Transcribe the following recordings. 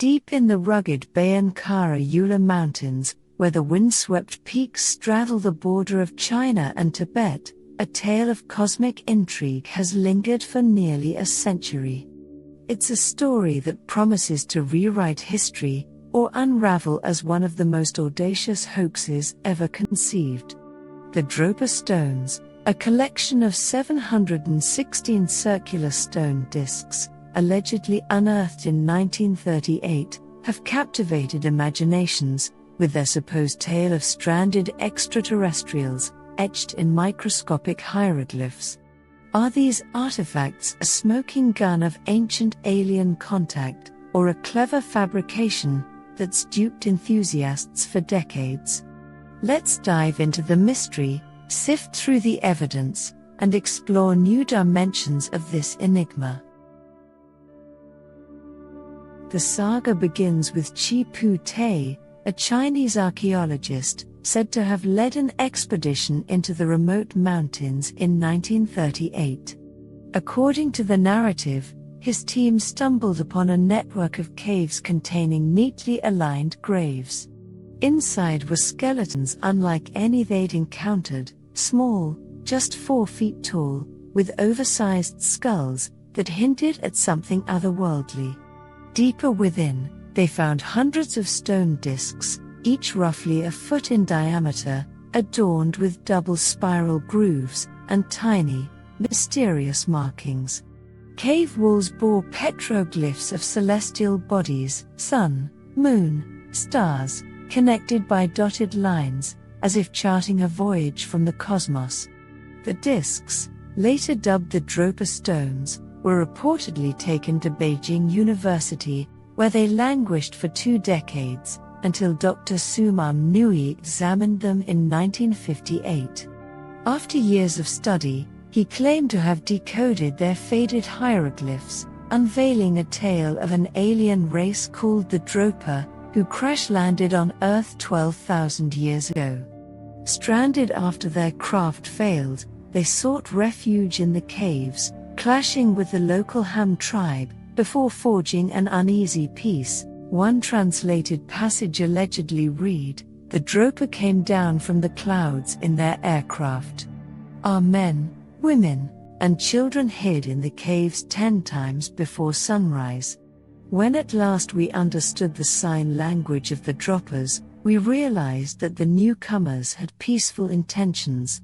Deep in the rugged Bayan Mountains, where the windswept peaks straddle the border of China and Tibet, a tale of cosmic intrigue has lingered for nearly a century. It's a story that promises to rewrite history, or unravel as one of the most audacious hoaxes ever conceived. The Dropa Stones, a collection of 716 circular stone discs, allegedly unearthed in 1938, have captivated imaginations, with their supposed tale of stranded extraterrestrials, etched in microscopic hieroglyphs. Are these artifacts a smoking gun of ancient alien contact, or a clever fabrication that's duped enthusiasts for decades? Let's dive into the mystery, sift through the evidence, and explore new dimensions of this enigma. The saga begins with Chi Pu Tei, a Chinese archaeologist, said to have led an expedition into the remote mountains in 1938. According to the narrative, his team stumbled upon a network of caves containing neatly aligned graves. Inside were skeletons unlike any they'd encountered, small, just 4 feet tall, with oversized skulls that hinted at something otherworldly. Deeper within, they found hundreds of stone discs, each roughly a foot in diameter, adorned with double spiral grooves and tiny, mysterious markings. Cave walls bore petroglyphs of celestial bodies, sun, moon, stars, connected by dotted lines, as if charting a voyage from the cosmos. The discs, later dubbed the Dropa Stones, were reportedly taken to Beijing University, where they languished for 2 decades, until Dr. Sumam Nui examined them in 1958. After years of study, he claimed to have decoded their faded hieroglyphs, unveiling a tale of an alien race called the Dropa, who crash-landed on Earth 12,000 years ago. Stranded after their craft failed, they sought refuge in the caves, clashing with the local Ham tribe, before forging an uneasy peace. One translated passage allegedly read, "The Dropa came down from the clouds in their aircraft. Our men, women, and children hid in the caves 10 times before sunrise." When at last we understood the sign language of the Dropas, we realized that the newcomers had peaceful intentions.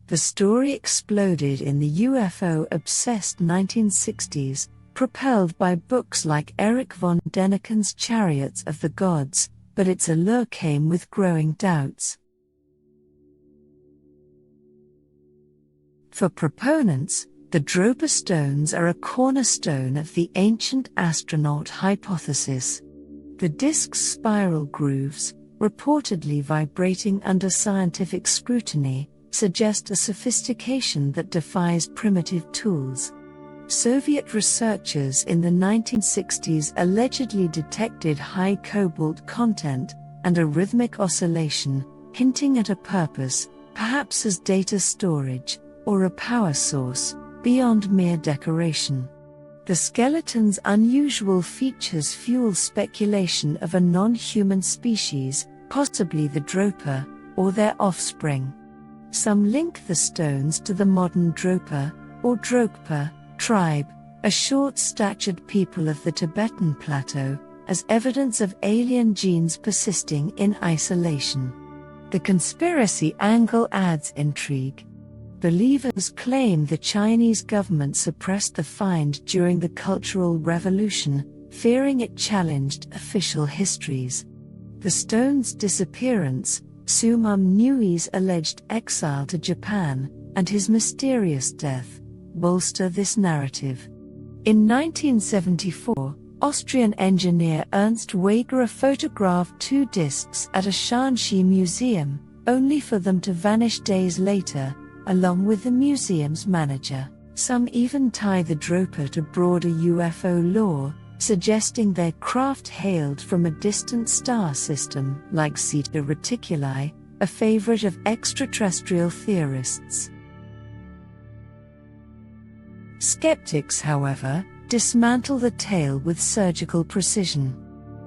The story exploded in the UFO-obsessed 1960s, propelled by books like Erich von Däniken's Chariots of the Gods, but its allure came with growing doubts. For proponents, the Dropa Stones are a cornerstone of the ancient astronaut hypothesis. The disc's spiral grooves, reportedly vibrating under scientific scrutiny, suggest a sophistication that defies primitive tools. Soviet researchers in the 1960s allegedly detected high cobalt content and a rhythmic oscillation, hinting at a purpose, perhaps as data storage, or a power source, beyond mere decoration. The skeleton's unusual features fuel speculation of a non-human species, possibly the Dropa, or their offspring. Some link the stones to the modern Dropa, or Drokpa, tribe, a short-statured people of the Tibetan plateau, as evidence of alien genes persisting in isolation. The conspiracy angle adds intrigue. Believers claim the Chinese government suppressed the find during the Cultural Revolution, fearing it challenged official histories. The stone's disappearance, Sumam Nui's alleged exile to Japan, and his mysterious death, bolster this narrative. In 1974, Austrian engineer Ernst Wegerer photographed 2 discs at a Shanxi museum, only for them to vanish days later, along with the museum's manager. Some even tie the Dropa to broader UFO lore, suggesting their craft hailed from a distant star system like Zeta Reticuli, a favorite of extraterrestrial theorists. Skeptics, however, dismantle the tale with surgical precision.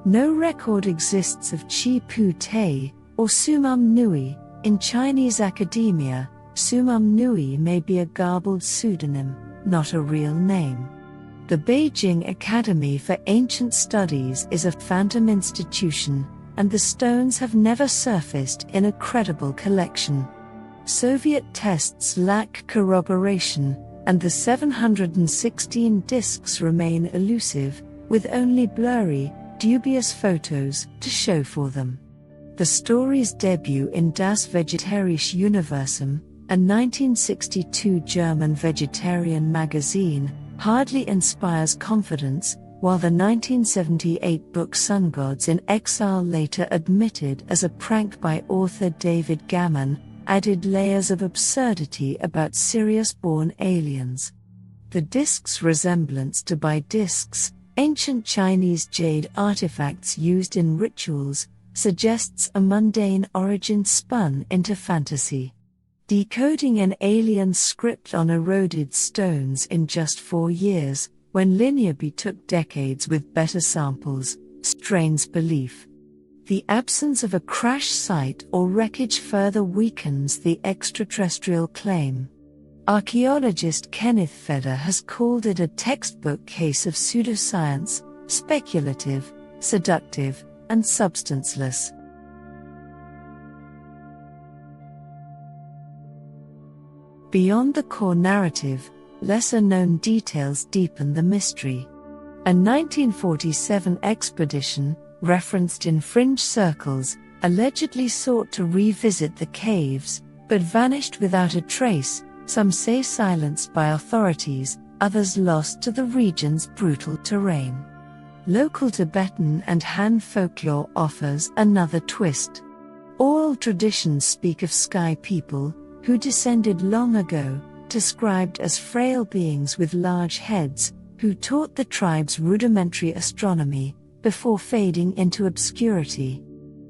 No record exists of Chi Pu Tei, or Sumum Nui. In Chinese academia, Sumum Nui may be a garbled pseudonym, not a real name. The Beijing Academy for Ancient Studies is a phantom institution, and the stones have never surfaced in a credible collection. Soviet tests lack corroboration, and the 716 discs remain elusive, with only blurry, dubious photos to show for them. The story's debut in Das Vegetarische Universum, a 1962 German vegetarian magazine, hardly inspires confidence, while the 1978 book Sun Gods in Exile, later admitted as a prank by author David Gammon, added layers of absurdity about Sirius-born aliens. The discs' resemblance to discs, ancient Chinese jade artifacts used in rituals, suggests a mundane origin spun into fantasy. Decoding an alien script on eroded stones in just 4 years, when Linearby took decades with better samples, strains belief. The absence of a crash site or wreckage further weakens the extraterrestrial claim. Archaeologist Kenneth Feder has called it a textbook case of pseudoscience, speculative, seductive, and substanceless. Beyond the core narrative, lesser-known details deepen the mystery. A 1947 expedition, referenced in fringe circles, allegedly sought to revisit the caves, but vanished without a trace, some say silenced by authorities, others lost to the region's brutal terrain. Local Tibetan and Han folklore offers another twist. Oral traditions speak of sky people, who descended long ago, described as frail beings with large heads, who taught the tribes rudimentary astronomy, before fading into obscurity.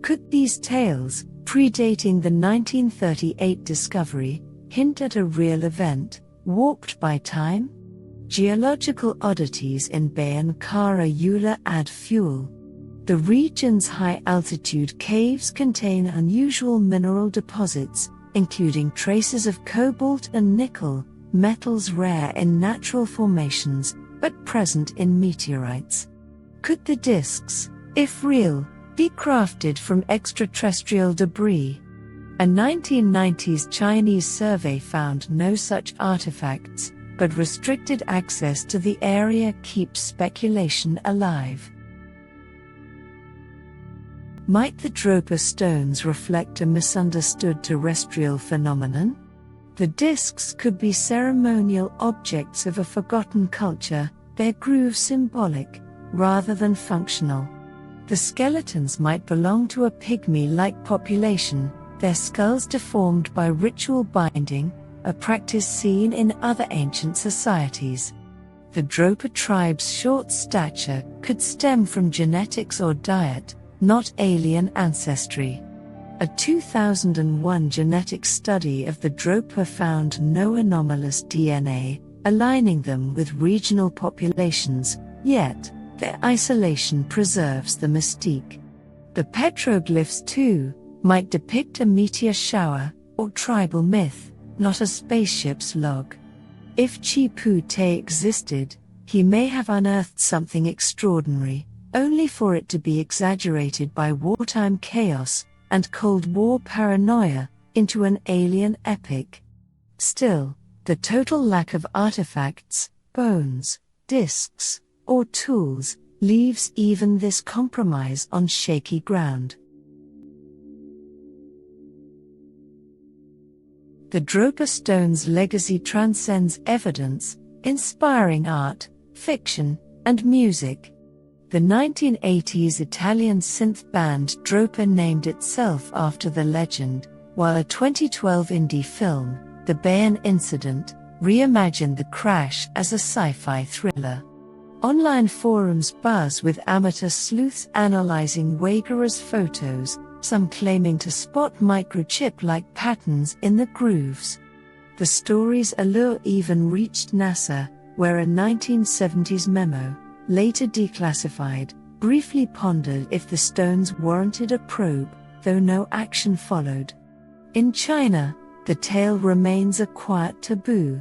Could these tales, predating the 1938 discovery, hint at a real event, warped by time? Geological oddities in Bayan Kara add fuel. The region's high-altitude caves contain unusual mineral deposits, including traces of cobalt and nickel, metals rare in natural formations, but present in meteorites. Could the discs, if real, be crafted from extraterrestrial debris? A 1990s Chinese survey found no such artifacts, but restricted access to the area keeps speculation alive. Might the Dropa Stones reflect a misunderstood terrestrial phenomenon? The discs could be ceremonial objects of a forgotten culture, their groove symbolic, rather than functional. The skeletons might belong to a pygmy-like population, their skulls deformed by ritual binding, a practice seen in other ancient societies. The Dropa tribe's short stature could stem from genetics or diet, not alien ancestry. A 2001 genetic study of the Dropa found no anomalous DNA, aligning them with regional populations, yet their isolation preserves the mystique. The petroglyphs, too, might depict a meteor shower, or tribal myth, not a spaceship's log. If Chi Pu Tei existed, he may have unearthed something extraordinary, only for it to be exaggerated by wartime chaos and Cold War paranoia into an alien epic. Still, the total lack of artifacts, bones, discs, or tools leaves even this compromise on shaky ground. The Dropa Stones' legacy transcends evidence, inspiring art, fiction, and music. The 1980s Italian synth band Dropa named itself after the legend, while a 2012 indie film, The Bayan Incident, reimagined the crash as a sci-fi thriller. Online forums buzz with amateur sleuths analyzing Waigara's photos, some claiming to spot microchip-like patterns in the grooves. The story's allure even reached NASA, where a 1970s memo, later declassified, briefly pondered if the stones warranted a probe, though no action followed. In China, the tale remains a quiet taboo.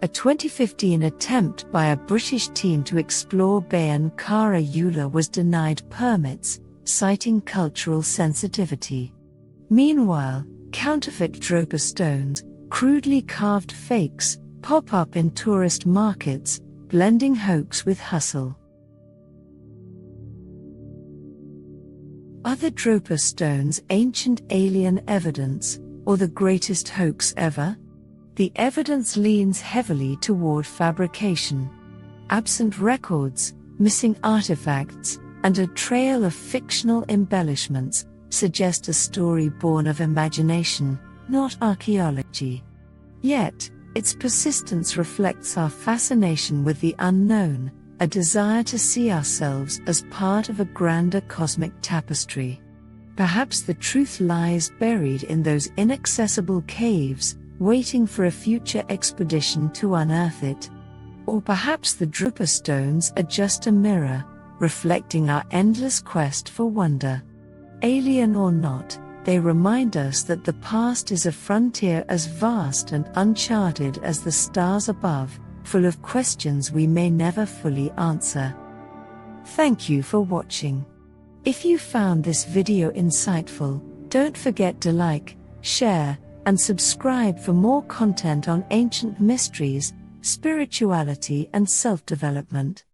A 2015 attempt by a British team to explore Bayan Kara Yula was denied permits, citing cultural sensitivity. Meanwhile, counterfeit Dropa stones, crudely carved fakes, pop up in tourist markets, blending hoax with hustle. Are the Dropa stones ancient alien evidence, or the greatest hoax ever? The evidence leans heavily toward fabrication. Absent records, missing artifacts, and a trail of fictional embellishments suggest a story born of imagination, not archaeology. Yet, its persistence reflects our fascination with the unknown, a desire to see ourselves as part of a grander cosmic tapestry. Perhaps the truth lies buried in those inaccessible caves, waiting for a future expedition to unearth it. Or perhaps the Dropa stones are just a mirror, reflecting our endless quest for wonder. Alien or not, they remind us that the past is a frontier as vast and uncharted as the stars above, full of questions we may never fully answer. Thank you for watching. If you found this video insightful, don't forget to like, share, and subscribe for more content on ancient mysteries, spirituality, and self-development.